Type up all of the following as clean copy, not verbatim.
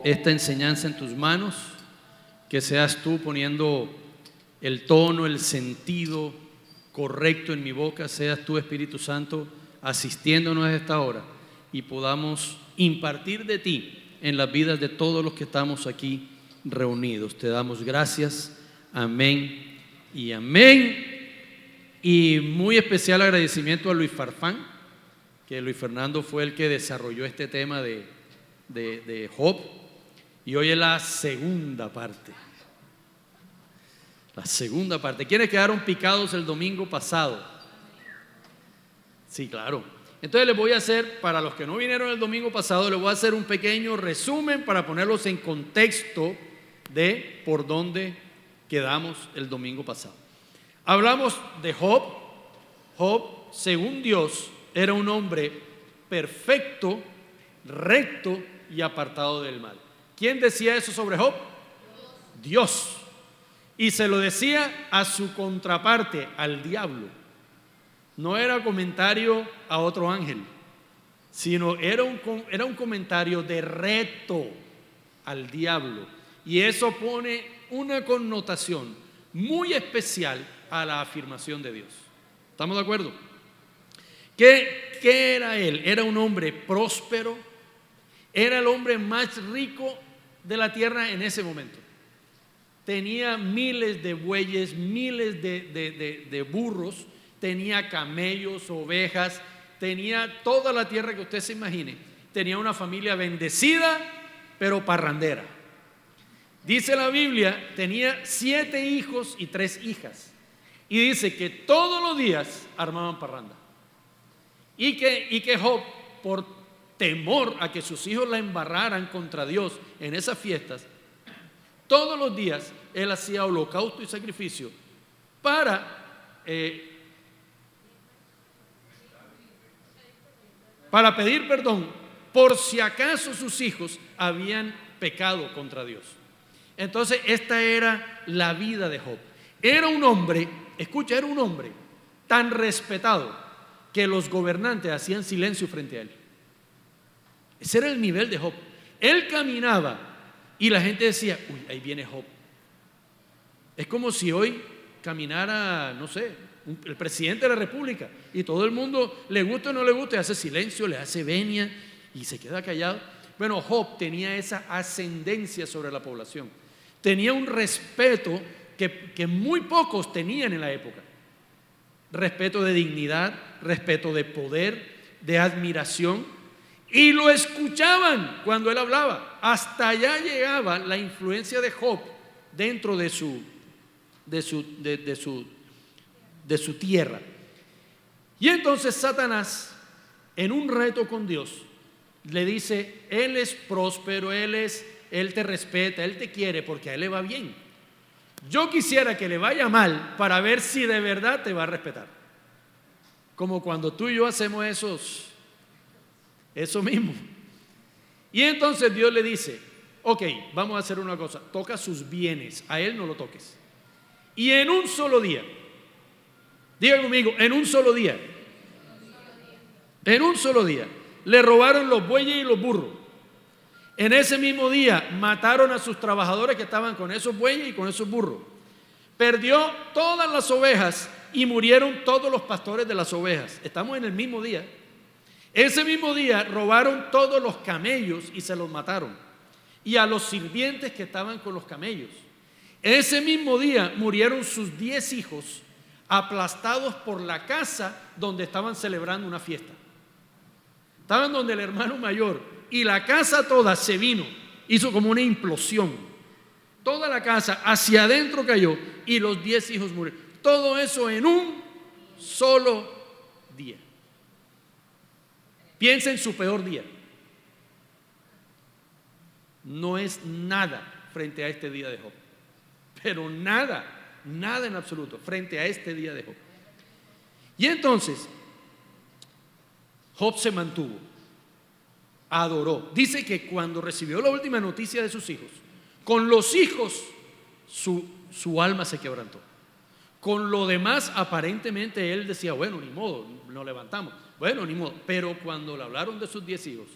esta enseñanza en tus manos, que seas tú poniendo el tono, el sentido correcto en mi boca, seas tú, Espíritu Santo, asistiéndonos a esta hora y podamos impartir de ti en las vidas de todos los que estamos aquí reunidos. Te damos gracias, amén y amén. Y muy especial agradecimiento a Luis Farfán, que Luis Fernando fue el que desarrolló este tema de Job, y hoy es la segunda parte. La segunda parte. ¿Quiénes quedaron picados el domingo pasado? Sí, claro. Entonces les voy a hacer, para los que no vinieron el domingo pasado, les voy a hacer un pequeño resumen para ponerlos en contexto de por dónde quedamos el domingo pasado. Hablamos de Job. Job, según Dios, era un hombre perfecto, recto y apartado del mal. ¿Quién decía eso sobre Job? Dios. Y se lo decía a su contraparte, al diablo. No era comentario a otro ángel, sino era un comentario de reto al diablo. Y eso pone una connotación muy especial a la afirmación de Dios. ¿Estamos de acuerdo? ¿Qué era él? Era un hombre próspero, era el hombre más rico de la tierra en ese momento. Tenía miles de bueyes, miles de burros, tenía camellos, ovejas, tenía toda la tierra que usted se imagine. Tenía una familia bendecida, pero parrandera. Dice la Biblia, tenía 7 hijos y 3 hijas. Y dice que todos los días armaban parranda. Y que Job, por temor a que sus hijos la embarraran contra Dios en esas fiestas, todos los días él hacía holocausto y sacrificio para pedir perdón por si acaso sus hijos habían pecado contra Dios. Entonces esta era la vida de Job. Era un hombre, escucha, era un hombre tan respetado que los gobernantes hacían silencio frente a él. Ese era el nivel de Job. Él caminaba y la gente decía, uy, ahí viene Job. Es como si hoy caminara, no sé, el presidente de la república y todo el mundo, le gusta o no le gusta, hace silencio, le hace venia y se queda callado. Bueno, Job tenía esa ascendencia sobre la población. Tenía un respeto que muy pocos tenían en la época. Respeto de dignidad, respeto de poder, de admiración. Y lo escuchaban cuando él hablaba. Hasta allá llegaba la influencia de Job dentro de su tierra. Y entonces Satanás, en un reto con Dios, le dice, él es próspero, él te respeta, él te quiere porque a él le va bien. Yo quisiera que le vaya mal para ver si de verdad te va a respetar. Como cuando tú y yo hacemos eso mismo. Y entonces Dios le dice, ok, vamos a hacer una cosa, toca sus bienes, a él no lo toques. Y en un solo día, diga conmigo, en un solo día, le robaron los bueyes y los burros. En ese mismo día mataron a sus trabajadores que estaban con esos bueyes y con esos burros. Perdió todas las ovejas y murieron todos los pastores de las ovejas. Estamos en el mismo día. Ese mismo día robaron todos los camellos y se los mataron. Y a los sirvientes que estaban con los camellos. Ese mismo día murieron sus 10 hijos aplastados por la casa donde estaban celebrando una fiesta. Estaban donde el hermano mayor y la casa toda se vino, hizo como una implosión. Toda la casa hacia adentro cayó y los 10 hijos murieron. Todo eso en un solo día. Piensa en su peor día. No es nada frente a este día de Job. Pero nada en absoluto frente a este día de Job. Y entonces Job se mantuvo, adoró. Dice que cuando recibió la última noticia de sus hijos, con los hijos su alma se quebrantó. Con lo demás aparentemente él decía, bueno, ni modo, nos levantamos. Bueno, ni modo. Pero cuando le hablaron de sus 10 hijos,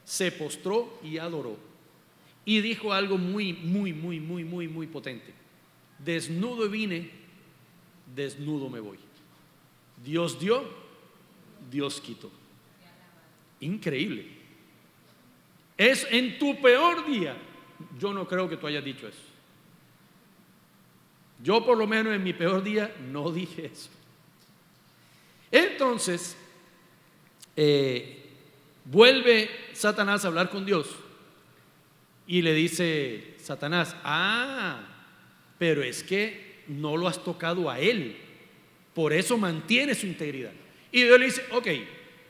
se postró y adoró. y dijo algo muy potente. Desnudo vine, desnudo me voy. Dios dio, Dios quitó. Increíble. Es en tu peor día. Yo no creo que tú hayas dicho eso. Yo por lo menos en mi peor día no dije eso. Entonces, vuelve Satanás a hablar con Dios y le dice Satanás, pero es que no lo has tocado a él, por eso mantiene su integridad. Y Dios le dice, ok,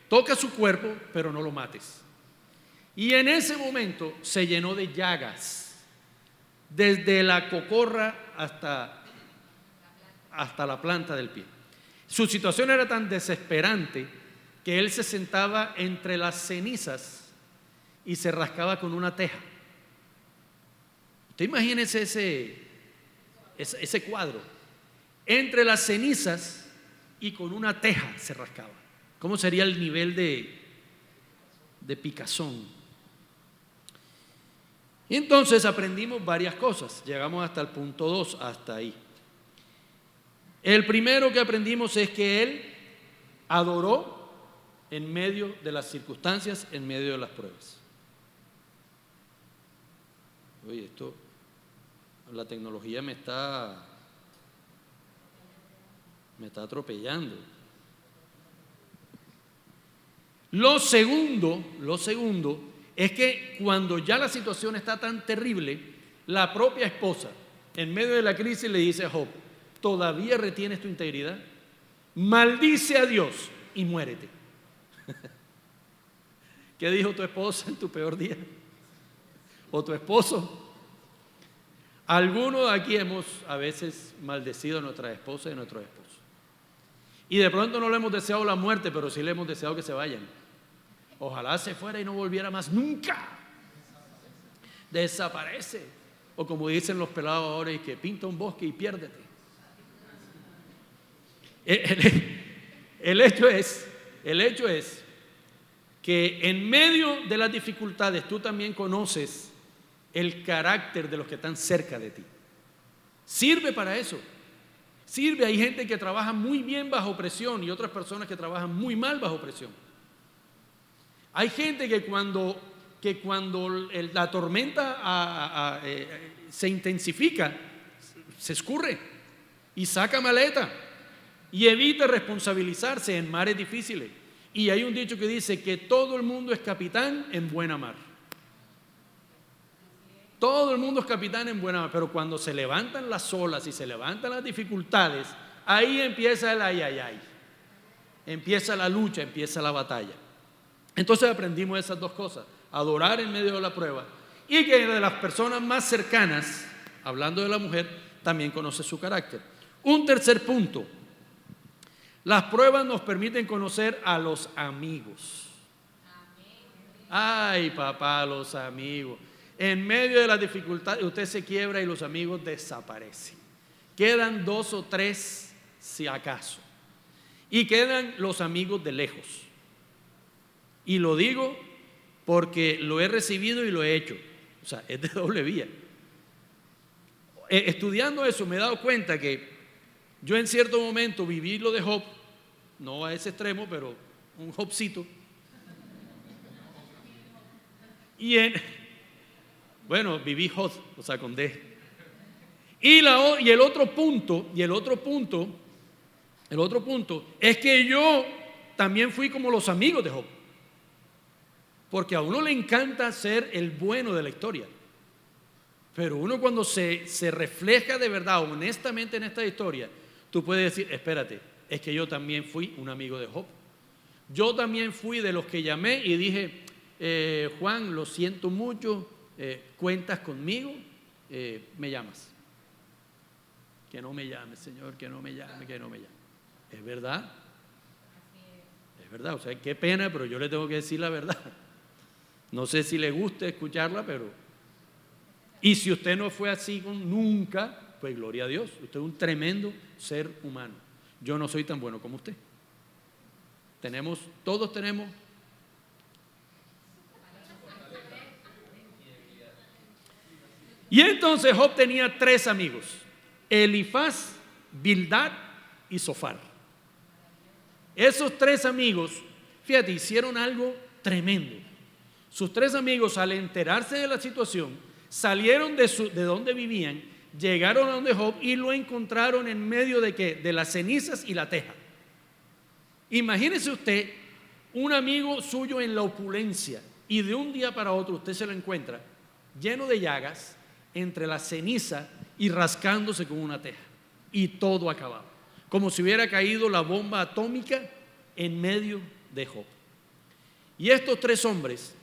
toca su cuerpo, pero no lo mates. Y en ese momento se llenó de llagas, desde la cocorra hasta la planta del pie. Su situación era tan desesperante que él se sentaba entre las cenizas y se rascaba con una teja. Usted imagínese ese cuadro, entre las cenizas y con una teja se rascaba. ¿Cómo sería el nivel de picazón? Y entonces aprendimos varias cosas, llegamos hasta el punto 2, hasta ahí. El primero que aprendimos es que él adoró en medio de las circunstancias, en medio de las pruebas. Oye, la tecnología me está atropellando. Lo segundo es que cuando ya la situación está tan terrible, la propia esposa, en medio de la crisis, le dice a Job, ¿todavía retienes tu integridad? Maldice a Dios y muérete. ¿Qué dijo tu esposa en tu peor día? ¿O tu esposo? Algunos de aquí hemos a veces maldecido a nuestra esposa y a nuestros esposos. Y de pronto no le hemos deseado la muerte, pero sí le hemos deseado que se vayan. Ojalá se fuera y no volviera más nunca. Desaparece. O como dicen los pelados ahora, y que pinta un bosque y piérdete. El hecho es que en medio de las dificultades tú también conoces el carácter de los que están cerca de ti. Sirve para eso. Sirve, hay gente que trabaja muy bien bajo presión y otras personas que trabajan muy mal bajo presión. Hay gente que cuando la tormenta se intensifica, se escurre y saca maleta y evita responsabilizarse en mares difíciles. Y hay un dicho que dice que todo el mundo es capitán en buena mar. Todo el mundo es capitán en buena mar, pero cuando se levantan las olas y se levantan las dificultades, ahí empieza el ay. Empieza la lucha, empieza la batalla. Entonces aprendimos esas dos cosas, adorar en medio de la prueba y que de las personas más cercanas, hablando de la mujer, también conoce su carácter. Un tercer punto, las pruebas nos permiten conocer a los amigos. Ay, papá, los amigos. En medio de las dificultades usted se quiebra y los amigos desaparecen. Quedan 2 o 3 si acaso. Y quedan los amigos de lejos. Y lo digo porque lo he recibido y lo he hecho. O sea, es de doble vía. Estudiando eso me he dado cuenta que yo en cierto momento viví lo de Job, no a ese extremo, pero un Jobcito. Bueno, viví Job, o sea, con D. Y el otro punto es que yo también fui como los amigos de Job. Porque a uno le encanta ser el bueno de la historia. Pero uno cuando se refleja de verdad, honestamente en esta historia, tú puedes decir, espérate, es que yo también fui un amigo de Job. Yo también fui de los que llamé y dije, Juan, lo siento mucho, cuentas conmigo, me llamas. Que no me llames, Señor, que no me llame. ¿Es verdad? Es verdad, o sea, qué pena, pero yo le tengo que decir la verdad. No sé si le gusta escucharla, pero... Y si usted no fue así nunca, pues gloria a Dios. Usted es un tremendo ser humano. Yo no soy tan bueno como usted. Todos tenemos... Y entonces Job tenía 3 amigos: Elifaz, Bildad y Zofar. Esos 3 amigos, fíjate, hicieron algo tremendo. Sus 3 amigos, al enterarse de la situación, salieron de donde vivían, llegaron a donde Job y lo encontraron en medio de ¿qué? De las cenizas y la teja. Imagínese usted un amigo suyo en la opulencia y de un día para otro usted se lo encuentra lleno de llagas, entre la ceniza y rascándose con una teja, y todo acabado, como si hubiera caído la bomba atómica en medio de Job. Y estos 3 hombres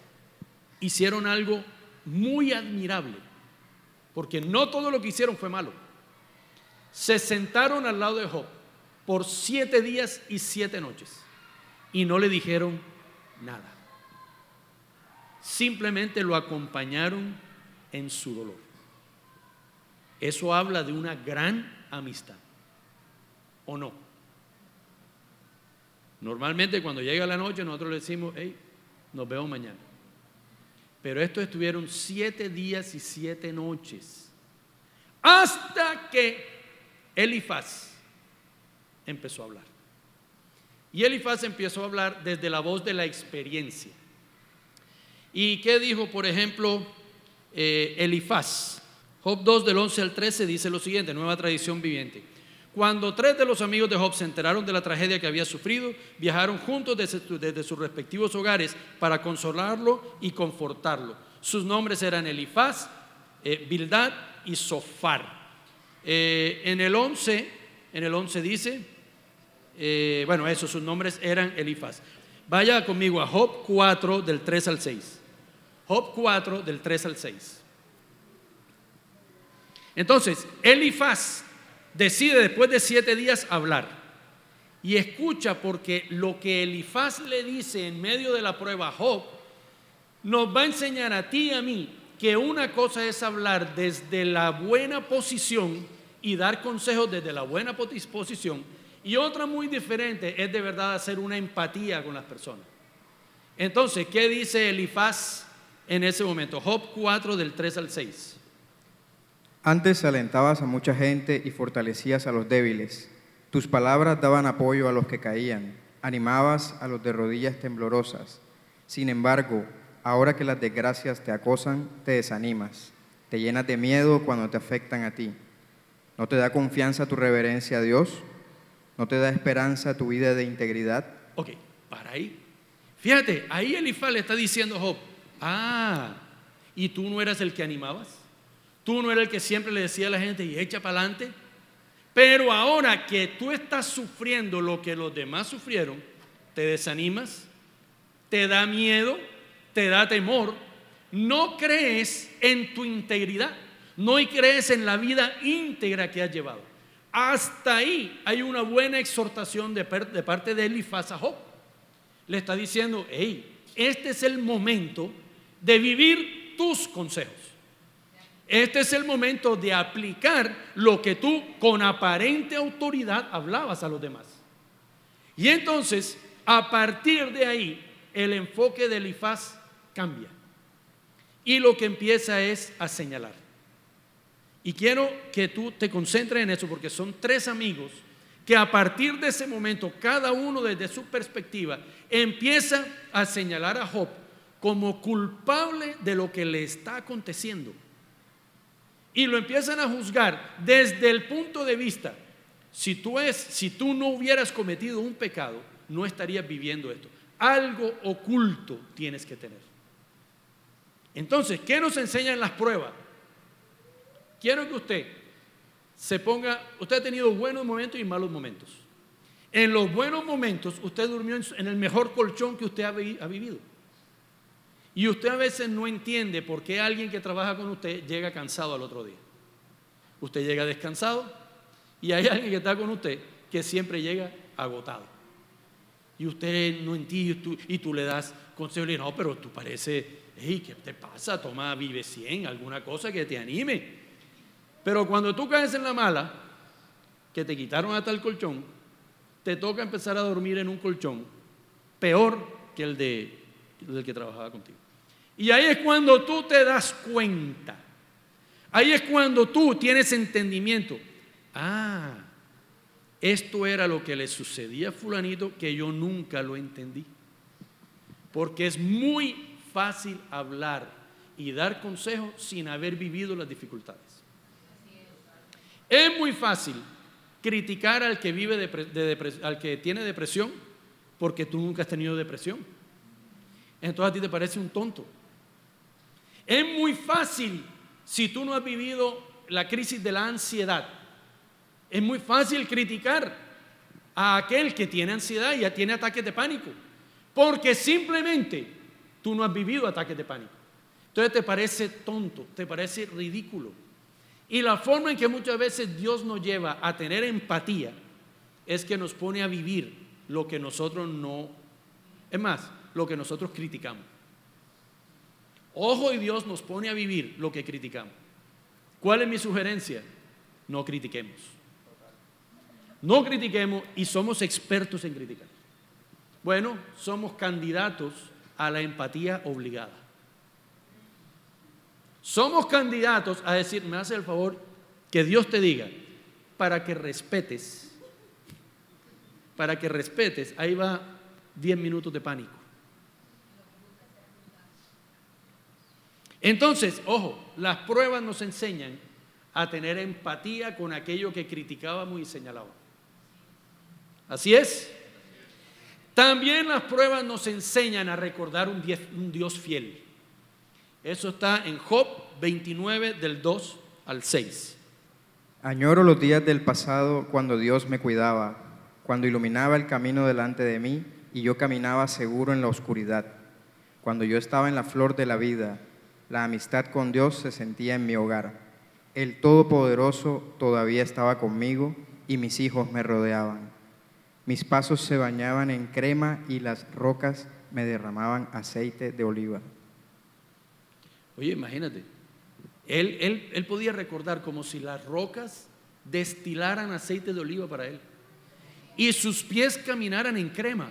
hicieron algo muy admirable, porque no todo lo que hicieron fue malo. Se sentaron al lado de Job por 7 días y 7 noches y no le dijeron nada. Simplemente lo acompañaron en su dolor. Eso habla de una gran amistad, ¿o no? Normalmente cuando llega la noche nosotros le decimos: hey, nos vemos mañana. Pero estos estuvieron 7 días y 7 noches hasta que Elifaz empezó a hablar. Y Elifaz empezó a hablar desde la voz de la experiencia. ¿Y qué dijo, por ejemplo, Elifaz? Job 2 del 11 al 13 dice lo siguiente, Nueva Tradición Viviente: cuando 3 de los amigos de Job se enteraron de la tragedia que había sufrido, viajaron juntos desde sus respectivos hogares para consolarlo y confortarlo. Sus nombres eran Elifaz, Bildad y Zofar. En el 11 dice, sus nombres eran Elifaz. Vaya conmigo a Job 4 del 3 al 6. Job 4 del 3 al 6. Entonces, Elifaz decide después de 7 días hablar. Y escucha, porque lo que Elifaz le dice en medio de la prueba a Job nos va a enseñar a ti y a mí que una cosa es hablar desde la buena posición y dar consejos desde la buena posición, y otra muy diferente es de verdad hacer una empatía con las personas. Entonces, ¿qué dice Elifaz en ese momento? Job 4 del 3 al 6. Antes alentabas a mucha gente y fortalecías a los débiles. Tus palabras daban apoyo a los que caían, animabas a los de rodillas temblorosas. Sin embargo, ahora que las desgracias te acosan, te desanimas. Te llenas de miedo cuando te afectan a ti. ¿No te da confianza tu reverencia a Dios? ¿No te da esperanza tu vida de integridad? Ok, para ahí. Fíjate, ahí Elifaz le está diciendo a Job: ¿y tú no eras el que animabas? ¿Tú no eras el que siempre le decía a la gente y echa para adelante? Pero ahora que tú estás sufriendo lo que los demás sufrieron, te desanimas, te da miedo, te da temor, no crees en tu integridad, no crees en la vida íntegra que has llevado. Hasta ahí hay una buena exhortación de parte de Elifaz a Job. Le está diciendo: hey, este es el momento de vivir tus consejos. Este es el momento de aplicar lo que tú con aparente autoridad hablabas a los demás. Y entonces, a partir de ahí, el enfoque de Elifaz cambia. Y lo que empieza es a señalar. Y quiero que tú te concentres en eso, porque son 3 amigos que a partir de ese momento, cada uno desde su perspectiva, empieza a señalar a Job como culpable de lo que le está aconteciendo. Y lo empiezan a juzgar desde el punto de vista: si tú no hubieras cometido un pecado, no estarías viviendo esto. Algo oculto tienes que tener. Entonces, ¿qué nos enseñan las pruebas? Quiero que usted se ponga, usted ha tenido buenos momentos y malos momentos. En los buenos momentos, usted durmió en el mejor colchón que usted ha vivido. Y usted a veces no entiende por qué alguien que trabaja con usted llega cansado al otro día. Usted llega descansado y hay alguien que está con usted que siempre llega agotado. Y usted no entiende, y tú le das consejo y le dices: no, pero tú pareces, hey, ¿qué te pasa? Toma Vive 100, alguna cosa que te anime. Pero cuando tú caes en la mala, que te quitaron hasta el colchón, te toca empezar a dormir en un colchón peor que el del que trabajaba contigo. Y ahí es cuando tú te das cuenta. Ahí es cuando tú tienes entendimiento. Ah, esto era lo que le sucedía a fulanito que yo nunca lo entendí. Porque es muy fácil hablar y dar consejos sin haber vivido las dificultades. Es muy fácil criticar al que vive al que tiene depresión porque tú nunca has tenido depresión. Entonces a ti te parece un tonto. Es muy fácil, si tú no has vivido la crisis de la ansiedad, es muy fácil criticar a aquel que tiene ansiedad y ya tiene ataques de pánico, porque simplemente tú no has vivido ataques de pánico. Entonces te parece tonto, te parece ridículo. Y la forma en que muchas veces Dios nos lleva a tener empatía es que nos pone a vivir lo que nosotros no, es más, lo que nosotros criticamos. Ojo, y Dios nos pone a vivir lo que criticamos. ¿Cuál es mi sugerencia? No critiquemos. No critiquemos, y somos expertos en criticar. Bueno, somos candidatos a la empatía obligada. Somos candidatos a decir, me hace el favor que Dios te diga, para que respetes, ahí va 10 minutos de pánico. Entonces, ojo, las pruebas nos enseñan a tener empatía con aquello que criticábamos y señalábamos. Así es. También las pruebas nos enseñan a recordar un Dios fiel. Eso está en Job 29, del 2 al 6. Añoro los días del pasado cuando Dios me cuidaba, cuando iluminaba el camino delante de mí y yo caminaba seguro en la oscuridad. Cuando yo estaba en la flor de la vida, la amistad con Dios se sentía en mi hogar. El Todopoderoso todavía estaba conmigo y mis hijos me rodeaban. Mis pasos se bañaban en crema y las rocas me derramaban aceite de oliva. Oye, imagínate, él podía recordar como si las rocas destilaran aceite de oliva para él y sus pies caminaran en crema.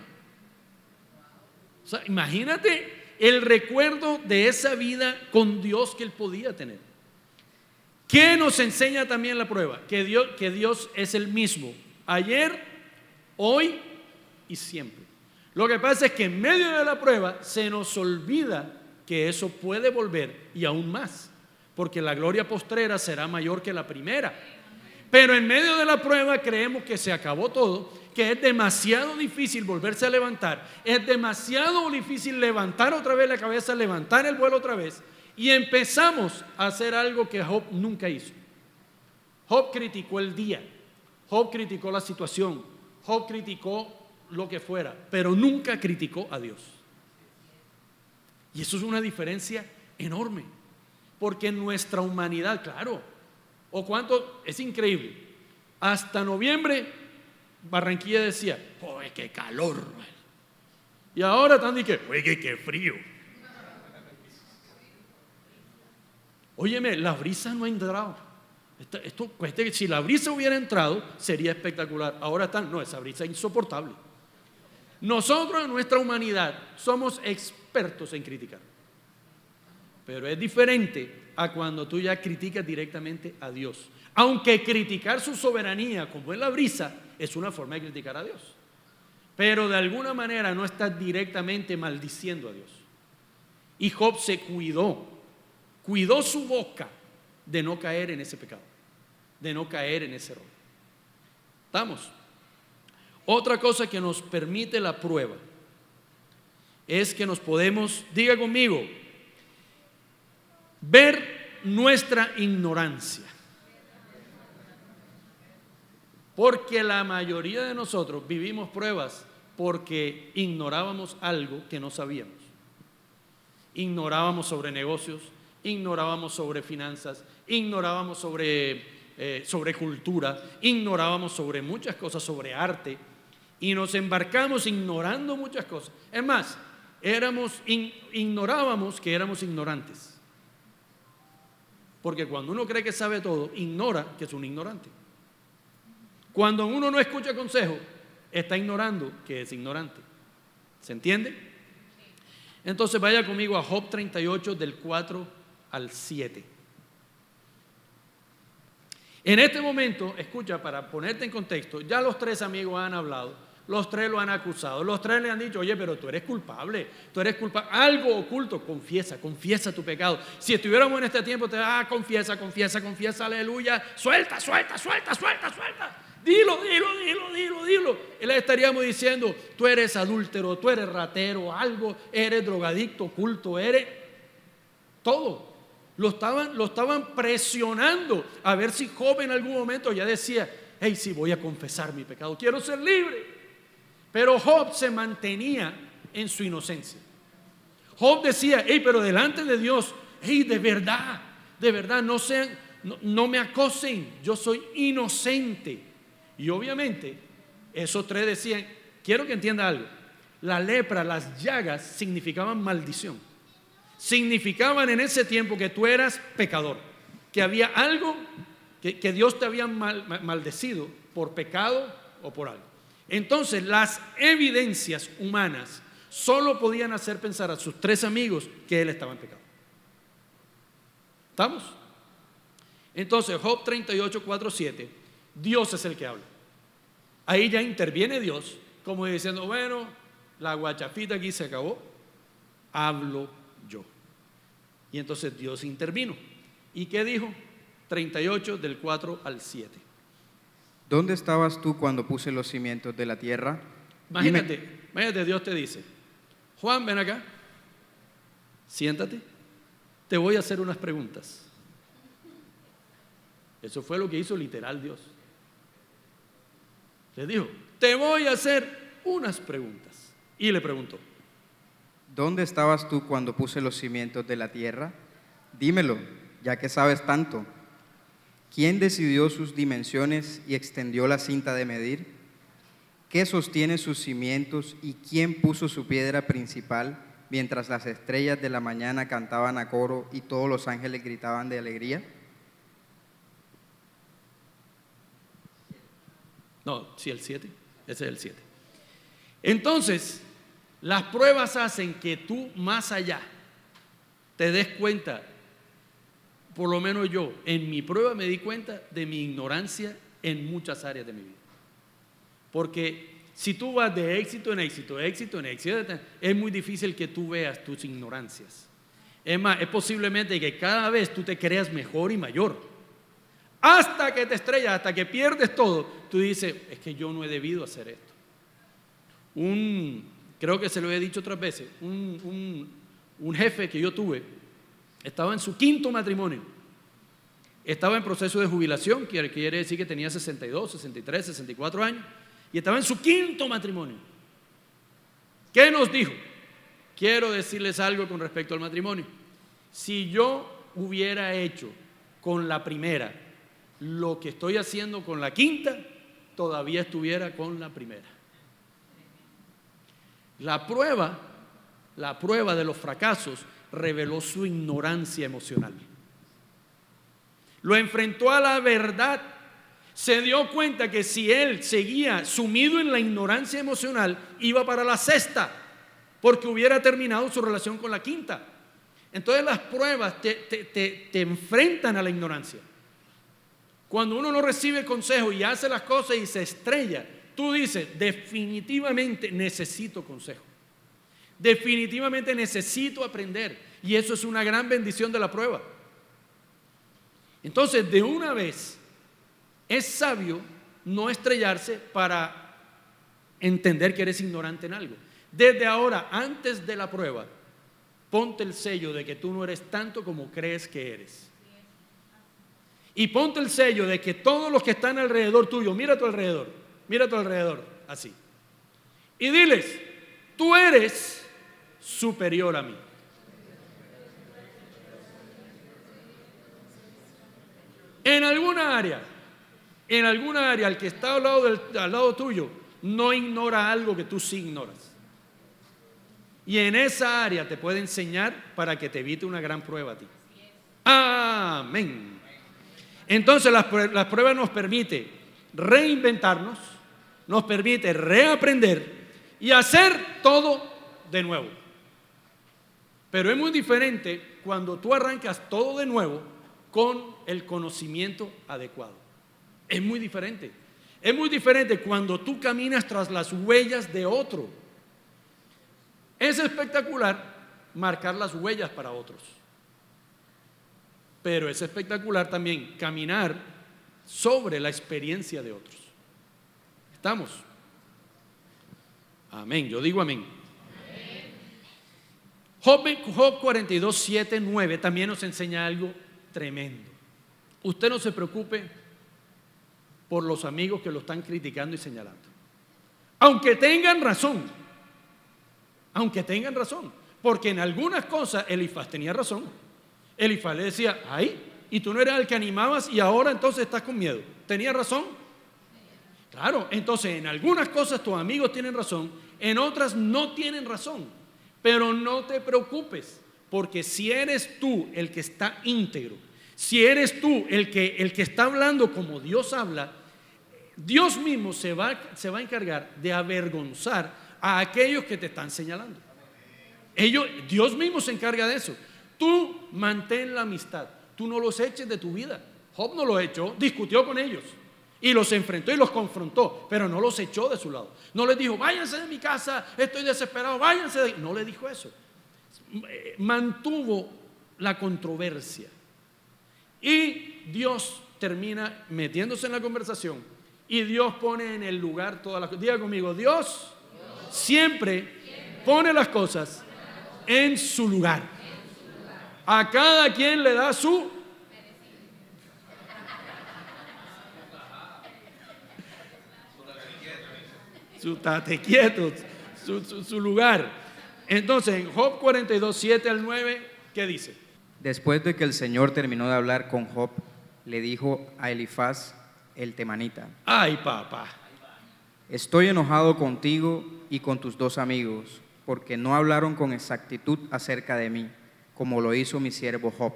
O sea, imagínate el recuerdo de esa vida con Dios que él podía tener. ¿Qué nos enseña también la prueba? Que Dios es el mismo, ayer, hoy y siempre. Lo que pasa es que en medio de la prueba se nos olvida que eso puede volver y aún más, porque la gloria postrera será mayor que la primera. Pero en medio de la prueba creemos que se acabó todo, que es demasiado difícil volverse a levantar, es demasiado difícil levantar otra vez la cabeza, levantar el vuelo otra vez, y empezamos a hacer algo que Job nunca hizo. Job criticó el día, Job criticó la situación, Job criticó lo que fuera, pero nunca criticó a Dios. Y eso es una diferencia enorme, porque en nuestra humanidad, claro, o cuánto, es increíble, hasta noviembre Barranquilla decía, ¡oye, qué calor! Y ahora están diciendo, ¡oye, qué frío! Óyeme, la brisa no ha entrado. Si la brisa hubiera entrado, sería espectacular. Ahora esa brisa es insoportable. Nosotros en nuestra humanidad somos expertos en criticar. Pero es diferente a cuando tú ya criticas directamente a Dios. Aunque criticar su soberanía, como es la brisa, es una forma de criticar a Dios. Pero de alguna manera no estás directamente maldiciendo a Dios. Y Job se cuidó su boca de no caer en ese pecado, de no caer en ese error. ¿Estamos? Otra cosa que nos permite la prueba es que nos podemos, diga conmigo, ver nuestra ignorancia. Porque la mayoría de nosotros vivimos pruebas porque ignorábamos algo que no sabíamos. Ignorábamos sobre negocios, ignorábamos sobre finanzas, ignorábamos sobre cultura, ignorábamos sobre muchas cosas, sobre arte, y nos embarcamos ignorando muchas cosas. Es más, ignorábamos que éramos ignorantes. Porque cuando uno cree que sabe todo, ignora que es un ignorante. Cuando uno no escucha consejo, está ignorando que es ignorante. ¿Se entiende? Entonces vaya conmigo a Job 38 del 4 al 7. En este momento, escucha, para ponerte en contexto, ya los 3 amigos han hablado, los 3 lo han acusado, los 3 le han dicho, oye, pero tú eres culpable, algo oculto, confiesa tu pecado. Si estuviéramos en este tiempo, confiesa, aleluya, suelta. Dilo. Y le estaríamos diciendo, tú eres adúltero, tú eres ratero, algo, eres drogadicto, oculto, eres todo. Lo estaban presionando a ver si Job en algún momento ya decía, hey, sí, voy a confesar mi pecado, quiero ser libre. Pero Job se mantenía en su inocencia. Job decía, hey, pero delante de Dios, hey, de verdad, no me acosen, yo soy inocente. Y obviamente, esos 3 decían, quiero que entienda algo, la lepra, las llagas significaban maldición. Significaban en ese tiempo que tú eras pecador, que había algo que Dios te había maldecido por pecado o por algo. Entonces las evidencias humanas solo podían hacer pensar a sus 3 amigos que él estaba en pecado. ¿Estamos? Entonces Job 38, 4, 7, Dios es el que habla. Ahí ya interviene Dios como diciendo, bueno, la guachafita aquí se acabó, hablo yo. Y entonces Dios intervino. ¿Y qué dijo? 38 del 4 al 7. ¿Dónde estabas tú cuando puse los cimientos de la tierra? Imagínate, Dios te dice, Juan, ven acá, siéntate, te voy a hacer unas preguntas. Eso fue lo que hizo literal Dios. Le dijo, te voy a hacer unas preguntas. Y le preguntó, ¿dónde estabas tú cuando puse los cimientos de la tierra? Dímelo, ya que sabes tanto. ¿Quién decidió sus dimensiones y extendió la cinta de medir? ¿Qué sostiene sus cimientos y quién puso su piedra principal mientras las estrellas de la mañana cantaban a coro y todos los ángeles gritaban de alegría? No, sí, el 7, ese es el 7. Entonces, las pruebas hacen que tú más allá te des cuenta. Por lo menos yo, en mi prueba me di cuenta de mi ignorancia en muchas áreas de mi vida. Porque si tú vas de éxito en éxito, es muy difícil que tú veas tus ignorancias. Es más, es posiblemente que cada vez tú te creas mejor y mayor. Hasta que te estrellas, hasta que pierdes todo, tú dices, es que yo no he debido hacer esto. Creo que se lo he dicho otras veces, un jefe que yo tuve, estaba en su 5º matrimonio. Estaba en proceso de jubilación, quiere decir que tenía 62, 63, 64 años. Y estaba en su 5º matrimonio. ¿Qué nos dijo? Quiero decirles algo con respecto al matrimonio. Si yo hubiera hecho con la primera lo que estoy haciendo con la 5ª, todavía estuviera con la primera. La prueba de los fracasos reveló su ignorancia emocional. Lo enfrentó a la verdad. Se dio cuenta que si él seguía sumido en la ignorancia emocional, iba para la 6ª, porque hubiera terminado su relación con la 5ª. Entonces las pruebas te enfrentan a la ignorancia. Cuando uno no recibe consejo y hace las cosas y se estrella, tú dices, definitivamente necesito consejo. Definitivamente necesito aprender. Y eso es una gran bendición de la prueba. Entonces, de una vez, es sabio no estrellarse para entender que eres ignorante en algo. Desde ahora, antes de la prueba, ponte el sello de que tú no eres tanto como crees que eres. Y ponte el sello de que todos los que están alrededor tuyo, mira a tu alrededor, así. Y diles, tú eres superior a mí. En alguna área, el que está al lado tuyo, no ignora algo que tú sí ignoras. Y en esa área te puede enseñar para que te evite una gran prueba a ti. Amén. Entonces las pruebas nos permiten reinventarnos, nos permite reaprender y hacer todo de nuevo. Pero es muy diferente cuando tú arrancas todo de nuevo con el conocimiento adecuado. Es muy diferente. Es muy diferente cuando tú caminas tras las huellas de otro. Es espectacular marcar las huellas para otros, pero es espectacular también caminar sobre la experiencia de otros. ¿Estamos? Amén, yo digo amén. Job 42, 7, 9 también nos enseña algo tremendo. Usted no se preocupe por los amigos que lo están criticando y señalando, aunque tengan razón, porque en algunas cosas Elifaz tenía razón. Elifaz le decía, ay, y tú no eras el que animabas y ahora entonces estás con miedo. ¿Tenía razón? Claro, entonces en algunas cosas tus amigos tienen razón, en otras no tienen razón, pero no te preocupes, porque si eres tú el que está íntegro, si eres tú el que está hablando como Dios habla, Dios mismo se va a encargar de avergonzar a aquellos que te están señalando. Dios mismo se encarga de eso. Tú mantén la amistad, tú no los eches de tu vida. Job no lo echó, discutió con ellos y los enfrentó y los confrontó, pero no los echó de su lado. No les dijo, váyanse de mi casa, estoy desesperado, váyanse de... No le dijo eso. Mantuvo la controversia y Dios termina metiéndose en la conversación y Dios pone en el lugar todas las cosas. Diga conmigo, Dios siempre pone las cosas en su lugar. A cada quien le da su tate quieto, su lugar. Entonces en Job 42, 7 al 9, ¿qué dice? Después de que el Señor terminó de hablar con Job, le dijo a Elifaz el temanita: ay, papá, estoy enojado contigo y con tus dos amigos, porque no hablaron con exactitud acerca de mí, como lo hizo mi siervo Job.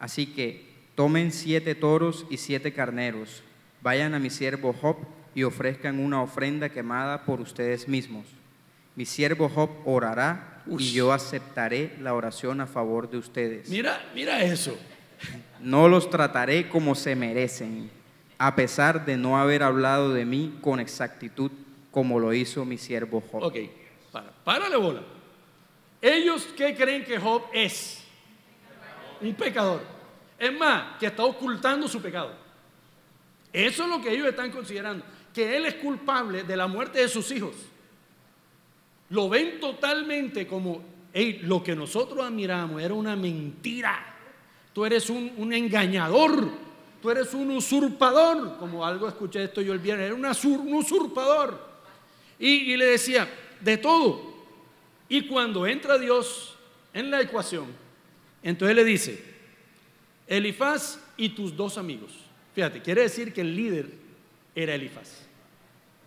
Así que tomen 7 toros y 7 carneros, vayan a mi siervo Job y ofrezcan una ofrenda quemada por ustedes mismos. Mi siervo Job orará y yo aceptaré la oración a favor de ustedes. Mira eso. No los trataré como se merecen, a pesar de no haber hablado de mí con exactitud, como lo hizo mi siervo Job. Ok, párale bola. ¿Ellos qué creen que Job es? Un pecador. Es más, que está ocultando su pecado. Eso es lo que ellos están considerando, que él es culpable de la muerte de sus hijos. Lo ven totalmente como, lo que nosotros admiramos era una mentira. Tú eres un engañador, tú eres un usurpador, como algo escuché esto yo el viernes, era un usurpador. Y le decía, de todo. Y cuando entra Dios en la ecuación, entonces le dice, Elifaz y tus 2 amigos. Fíjate, quiere decir que el líder era Elifaz.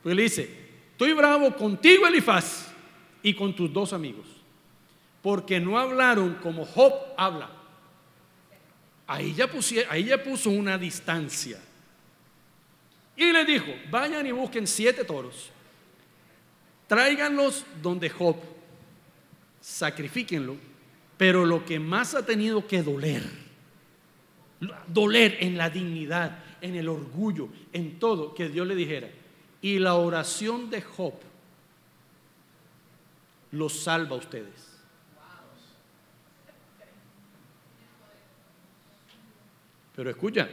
Pues le dice, estoy bravo contigo, Elifaz, y con tus 2 amigos, porque no hablaron como Job habla. Ahí ya puso una distancia. Y le dijo, vayan y busquen 7 toros, tráiganlos donde Job, sacrifíquenlo, pero lo que más ha tenido que doler en la dignidad, en el orgullo, en todo, que Dios le dijera, y la oración de Job los salva a ustedes. Pero escucha,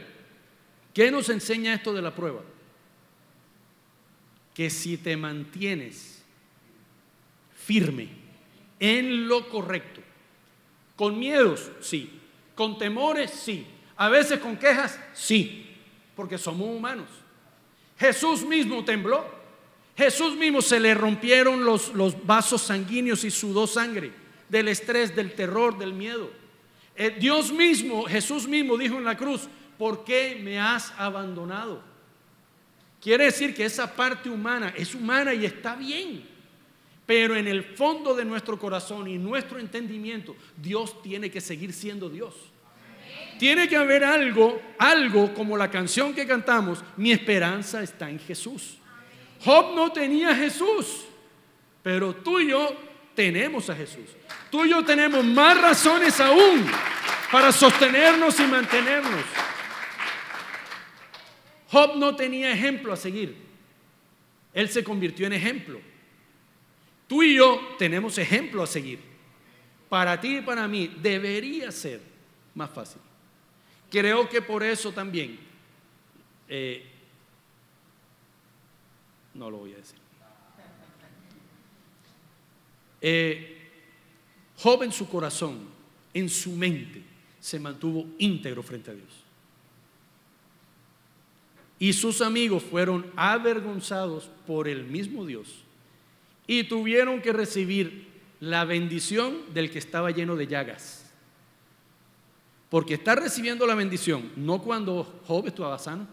¿qué nos enseña esto de la prueba? Que si te mantienes firme en lo correcto, con miedos, sí, con temores, sí, a veces con quejas, sí, porque somos humanos. Jesús mismo tembló. Jesús mismo se le rompieron los vasos sanguíneos y sudó sangre del estrés, del terror, del miedo. Jesús mismo dijo en la cruz, ¿por qué me has abandonado? Quiere decir que esa parte humana es humana y está bien, pero en el fondo de nuestro corazón y nuestro entendimiento, Dios tiene que seguir siendo Dios. Tiene que haber algo como la canción que cantamos, mi esperanza está en Jesús. Job no tenía a Jesús, pero tú y yo tenemos a Jesús. Tú y yo tenemos más razones aún para sostenernos y mantenernos. Job no tenía ejemplo a seguir. Él se convirtió en ejemplo. Tú y yo tenemos ejemplo a seguir. Para ti y para mí debería ser más fácil. Creo que por eso también, no lo voy a decir. Job en su corazón, en su mente, se mantuvo íntegro frente a Dios. Y sus amigos fueron avergonzados por el mismo Dios y tuvieron que recibir la bendición del que estaba lleno de llagas. Porque está recibiendo la bendición no cuando Job estaba sano,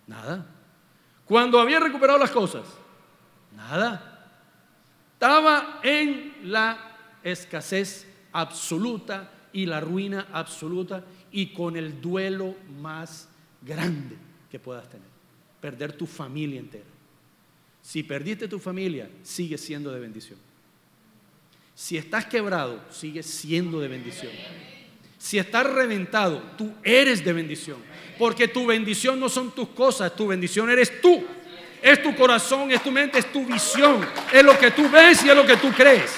nada. Cuando había recuperado las cosas, nada. Estaba en la escasez absoluta y la ruina absoluta y con el duelo más grande que puedas tener: perder tu familia entera. Si perdiste tu familia, sigue siendo de bendición. Si estás quebrado, sigue siendo de bendición. Si estás reventado, tú eres de bendición. Porque tu bendición no son tus cosas, tu bendición eres tú. Es tu corazón, es tu mente, es tu visión. Es lo que tú ves y es lo que tú crees.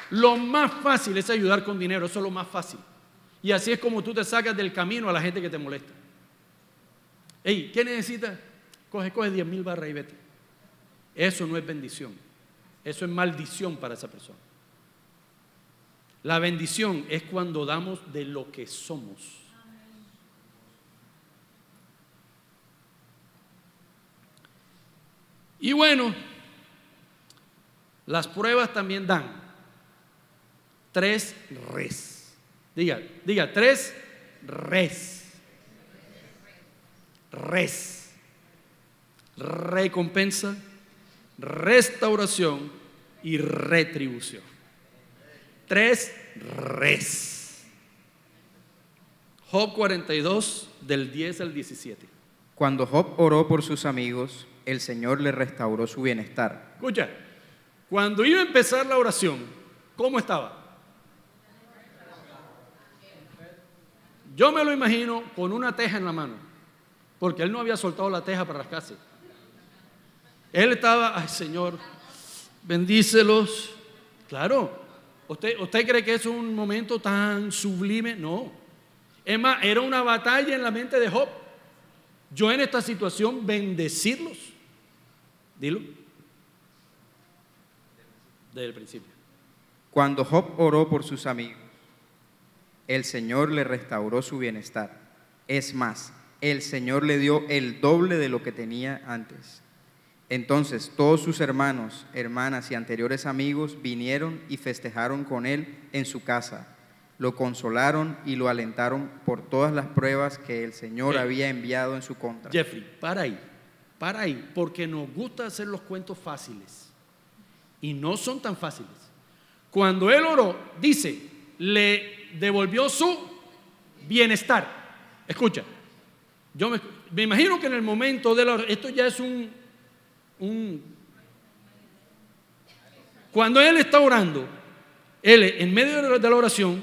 Lo más fácil es ayudar con dinero, eso es lo más fácil. Y así es como tú te sacas del camino a la gente que te molesta. Hey, ¿qué necesitas? Coge 10,000 barras y vete. Eso no es bendición. Eso es maldición para esa persona. La bendición es cuando damos de lo que somos. Y bueno, las pruebas también dan 3 res. Diga 3 res. Res. Recompensa, restauración y retribución. 3 res. Job 42, del 10 al 17. Cuando Job oró por sus amigos, el Señor le restauró su bienestar. Escucha, cuando iba a empezar la oración, ¿cómo estaba? Yo me lo imagino con una teja en la mano, porque él no había soltado la teja para rascarse. Él estaba, ay Señor, bendícelos. Claro, ¿usted cree que es un momento tan sublime? No. Es más, era una batalla en la mente de Job. Yo en esta situación bendecirlos. Dilo. Desde el principio. Cuando Job oró por sus amigos, el Señor le restauró su bienestar. Es más, el Señor le dio el doble de lo que tenía antes. Entonces todos sus hermanos, hermanas y anteriores amigos vinieron y festejaron con él en su casa. Lo consolaron y lo alentaron por todas las pruebas que el Señor había enviado en su contra. Jeffrey, para ahí, porque nos gusta hacer los cuentos fáciles y no son tan fáciles. Cuando él oró, dice, le devolvió su bienestar. Escucha, yo me imagino que en el momento de la oración, esto ya es cuando él está orando, él en medio de la oración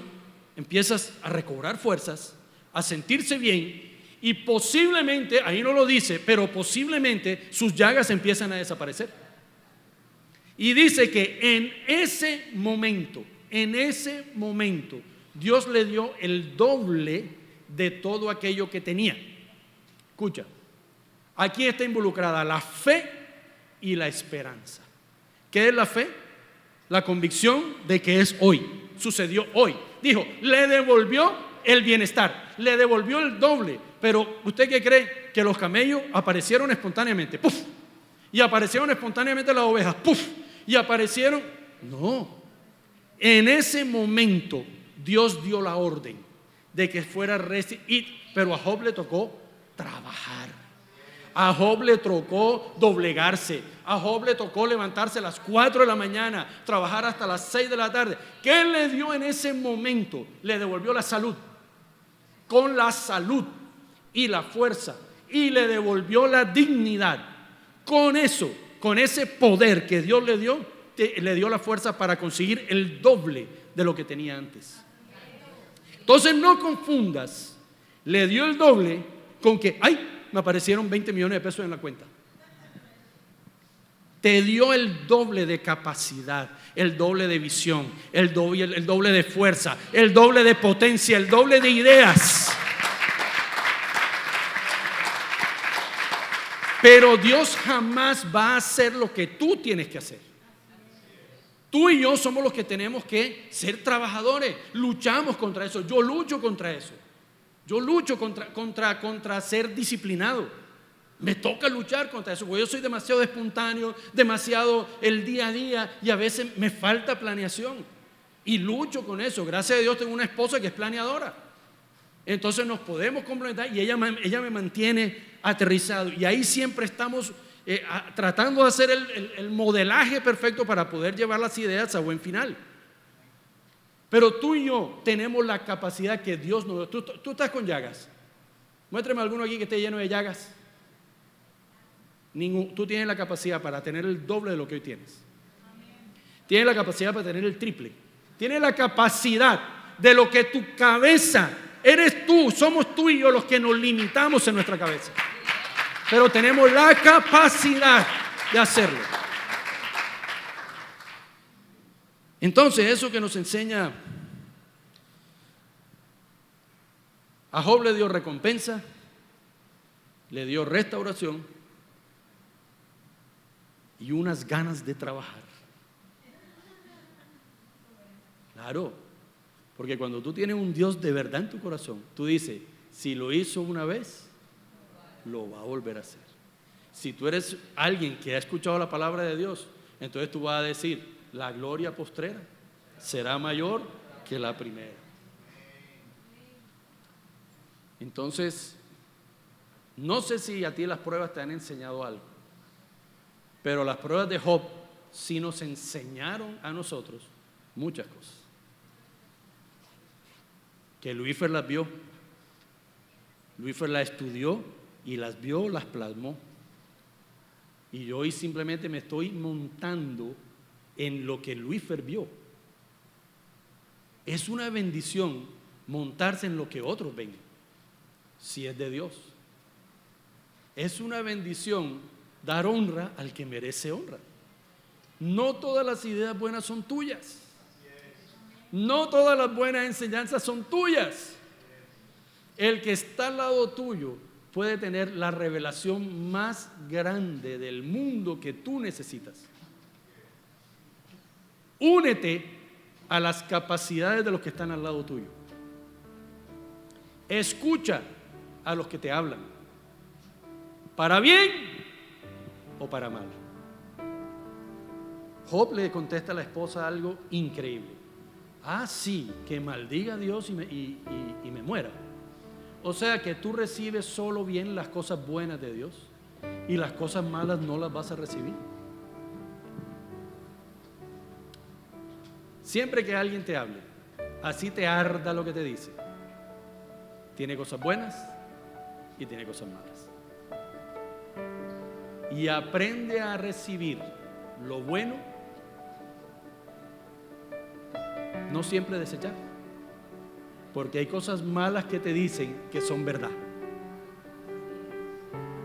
empiezas a recobrar fuerzas, a sentirse bien y posiblemente, ahí no lo dice, pero posiblemente sus llagas empiezan a desaparecer. Y dice que en ese momento, Dios le dio el doble de todo aquello que tenía. Escucha, aquí está involucrada la fe y la esperanza. ¿Qué es la fe? La convicción de que es hoy, sucedió hoy. Dijo, le devolvió el bienestar, le devolvió el doble. Pero ¿usted qué cree? Que los camellos aparecieron espontáneamente, ¡puf! Y aparecieron espontáneamente las ovejas, ¡puf! Y aparecieron, no. En ese momento Dios dio la orden de que fuera pero a Job le tocó trabajar. A Job le tocó doblegarse. A Job le tocó levantarse a las 4 de la mañana, trabajar hasta las 6 de la tarde. ¿Qué le dio en ese momento? Le devolvió la salud. Con la salud y la fuerza. Y le devolvió la dignidad. Con eso, con ese poder que Dios le dio la fuerza para conseguir el doble de lo que tenía antes. Entonces no confundas, le dio el doble con que, ay, me aparecieron 20 millones de pesos en la cuenta. Te dio el doble de capacidad, el doble de visión, el doble de fuerza, el doble de potencia, el doble de ideas. Pero Dios jamás va a hacer lo que tú tienes que hacer. Tú y yo somos los que tenemos que ser trabajadores. Luchamos contra eso. Yo lucho contra eso. Yo lucho contra ser disciplinado. Me toca luchar contra eso, porque yo soy demasiado espontáneo, demasiado el día a día, y a veces me falta planeación. Y lucho con eso. Gracias a Dios tengo una esposa que es planeadora. Entonces nos podemos complementar y ella me mantiene aterrizado. Y ahí siempre estamos tratando de hacer el modelaje perfecto para poder llevar las ideas a buen final. Pero tú y yo tenemos la capacidad que Dios nos dio. Tú estás con llagas. Muéstrame alguno aquí que esté lleno de llagas. Tú tienes la capacidad para tener el doble de lo que hoy tienes. Tienes la capacidad para tener el triple. Tienes la capacidad de lo que tu cabeza, eres tú, somos tú y yo los que nos limitamos en nuestra cabeza. Pero tenemos la capacidad de hacerlo. Entonces, eso que nos enseña, a Job le dio recompensa, le dio restauración y unas ganas de trabajar. Claro, porque cuando tú tienes un Dios de verdad en tu corazón, tú dices, si lo hizo una vez, lo va a volver a hacer. Si tú eres alguien que ha escuchado la palabra de Dios, entonces tú vas a decir, la gloria postrera será mayor que la primera. Entonces, no sé si a ti las pruebas te han enseñado algo, pero las pruebas de Job sí nos enseñaron a nosotros muchas cosas. Que Luífer las vio, Luífer las estudió y las vio, las plasmó. Y yo hoy simplemente me estoy montando en lo que Luífer vio. Es una bendición montarse en lo que otros ven, si es de Dios. Es una bendición dar honra al que merece honra. No todas las ideas buenas son tuyas. No todas las buenas enseñanzas son tuyas. El que está al lado tuyo puede tener la revelación más grande del mundo que tú necesitas. Únete a las capacidades de los que están al lado tuyo. Escucha a los que te hablan, para bien o para mal. Job le contesta a la esposa algo increíble. Ah, sí, que maldiga a Dios y me muera. O sea que tú recibes solo bien las cosas buenas de Dios y las cosas malas no las vas a recibir. Siempre que alguien te hable, así te arda lo que te dice, tiene cosas buenas y tiene cosas malas. Y aprende a recibir lo bueno, no siempre desechar, porque hay cosas malas que te dicen que son verdad.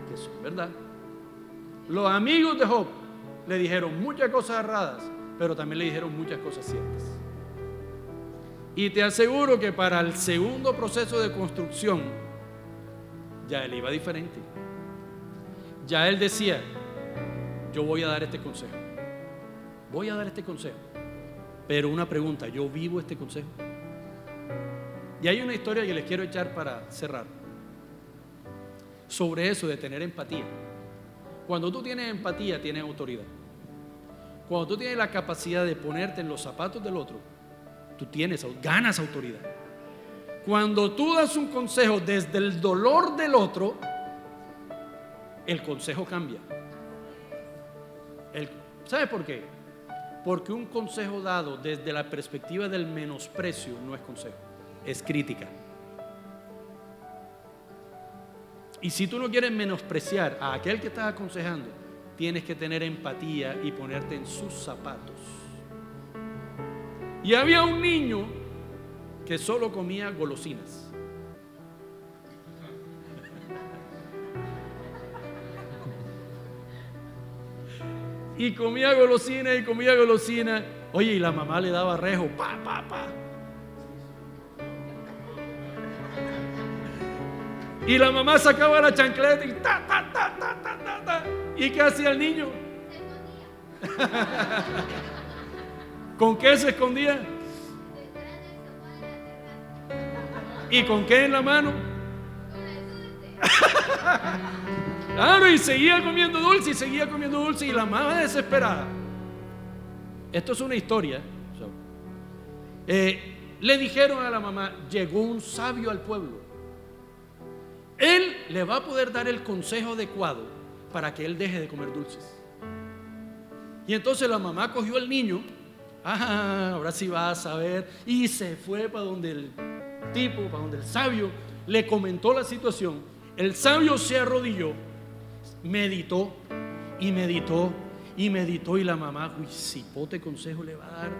Que son verdad. Los amigos de Job le dijeron muchas cosas erradas, pero también le dijeron muchas cosas ciertas. Y te aseguro que para el segundo proceso de construcción, ya él iba diferente. Ya él decía, yo voy a dar este consejo. Voy a dar este consejo. Pero una pregunta, ¿yo vivo este consejo? Y hay una historia que les quiero echar para cerrar. Sobre eso de tener empatía. Cuando tú tienes empatía, tienes autoridad. Cuando tú tienes la capacidad de ponerte en los zapatos del otro, tú ganas autoridad. Cuando tú das un consejo desde el dolor del otro, el consejo cambia. ¿Sabes por qué? Porque un consejo dado desde la perspectiva del menosprecio no es consejo, es crítica. Y si tú no quieres menospreciar a aquel que estás aconsejando, tienes que tener empatía y ponerte en sus zapatos. Y había un niño que solo comía golosinas. Y comía golosina y comía golosina. Oye, y la mamá le daba rejo, pa. Y la mamá sacaba la chancleta y ta. ¿Y qué hacía el niño? ¿Con qué se escondía? ¿Y con qué en la mano? Claro, y seguía comiendo dulce y la mamá desesperada. Esto es una historia. Le dijeron a la mamá: llegó un sabio al pueblo. Él le va a poder dar el consejo adecuado para que él deje de comer dulces. Y entonces la mamá cogió al niño. Ahora sí vas a ver. Y se fue para donde el tipo, para donde el sabio, le comentó la situación. El sabio se arrodilló, meditó y la mamá, uy, cipote consejo le va a dar.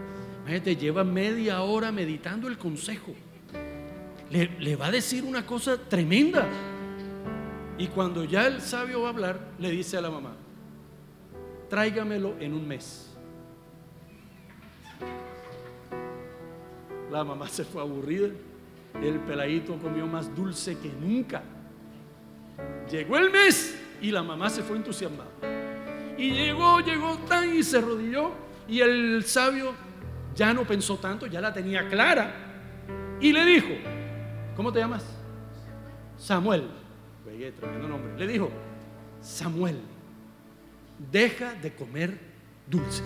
Imagínate, lleva media hora meditando el consejo. Le va a decir una cosa tremenda. Y cuando ya el sabio va a hablar, le dice a la mamá: tráigamelo en un mes. La mamá se fue aburrida. El peladito comió más dulce que nunca. Llegó el mes y la mamá se fue entusiasmada. Y llegó tan y se arrodilló. Y el sabio ya no pensó tanto, ya la tenía clara. Y le dijo: ¿cómo te llamas? Samuel. Oye, tremendo nombre. Le dijo: Samuel, deja de comer dulce.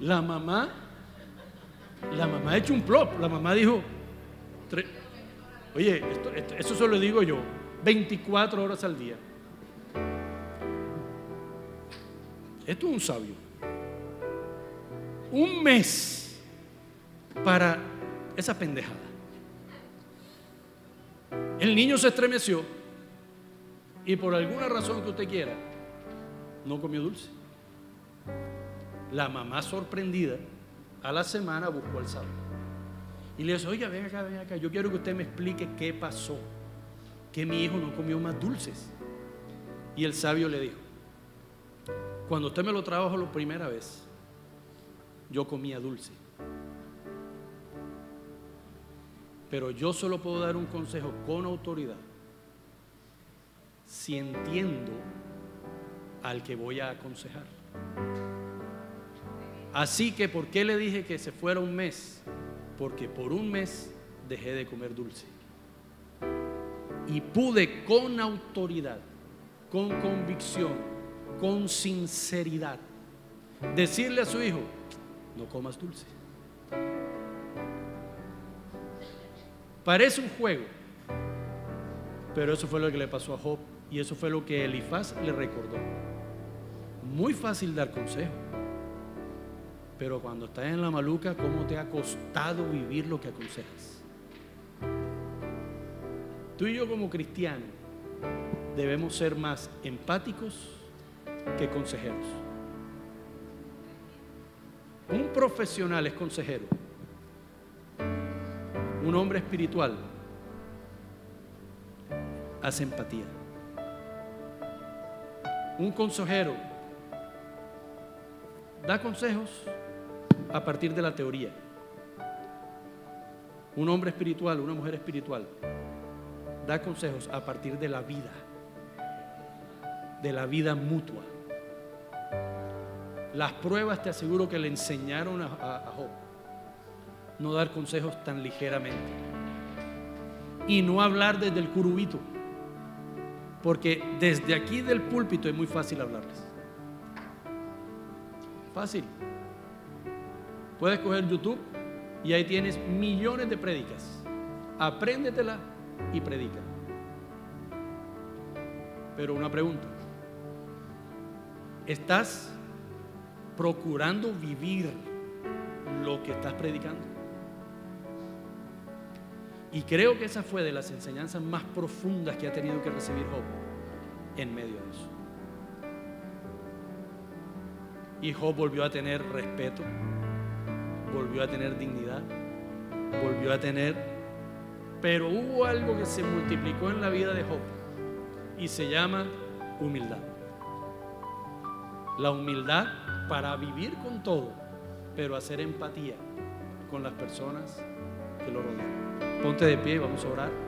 La mamá echó un plop. La mamá dijo: oye, eso se lo digo yo, 24 horas al día. Esto es un sabio. Un mes para esa pendejada. El niño se estremeció y por alguna razón que usted quiera, no comió dulce. La mamá, sorprendida, a la semana buscó al sabio y le dijo: oiga, ven acá, yo quiero que usted me explique qué pasó, que mi hijo no comió más dulces. Y el sabio le dijo: cuando usted me lo trajo la primera vez, yo comía dulce, pero yo solo puedo dar un consejo con autoridad si entiendo al que voy a aconsejar. Así que, ¿por qué le dije que se fuera un mes? Porque por un mes dejé de comer dulce y pude con autoridad, con convicción, con sinceridad decirle a su hijo: no comas dulce. Parece un juego, pero eso fue lo que le pasó a Job y eso fue lo que Elifaz le recordó. Muy fácil dar consejo, pero cuando estás en la maluca, ¿cómo te ha costado vivir lo que aconsejas? Tú y yo como cristianos debemos ser más empáticos que consejeros. Un profesional es consejero. Un hombre espiritual hace empatía. Un consejero da consejos a partir de la teoría. Un hombre espiritual, una mujer espiritual, da consejos a partir de la vida mutua. Las pruebas, te aseguro que le enseñaron a Job no dar consejos tan ligeramente y no hablar desde el curubito, porque desde aquí del púlpito es muy fácil hablarles. Fácil. Puedes coger YouTube y ahí tienes millones de prédicas. Apréndetela y predica. Pero una pregunta: ¿estás procurando vivir lo que estás predicando? Y creo que esa fue de las enseñanzas más profundas que ha tenido que recibir Job en medio de eso. Y Job volvió a tener respeto volvió a tener dignidad, volvió a tener, pero hubo algo que se multiplicó en la vida de Job y se llama humildad. La humildad para vivir con todo, pero hacer empatía con las personas que lo rodean. Ponte de pie y vamos a orar.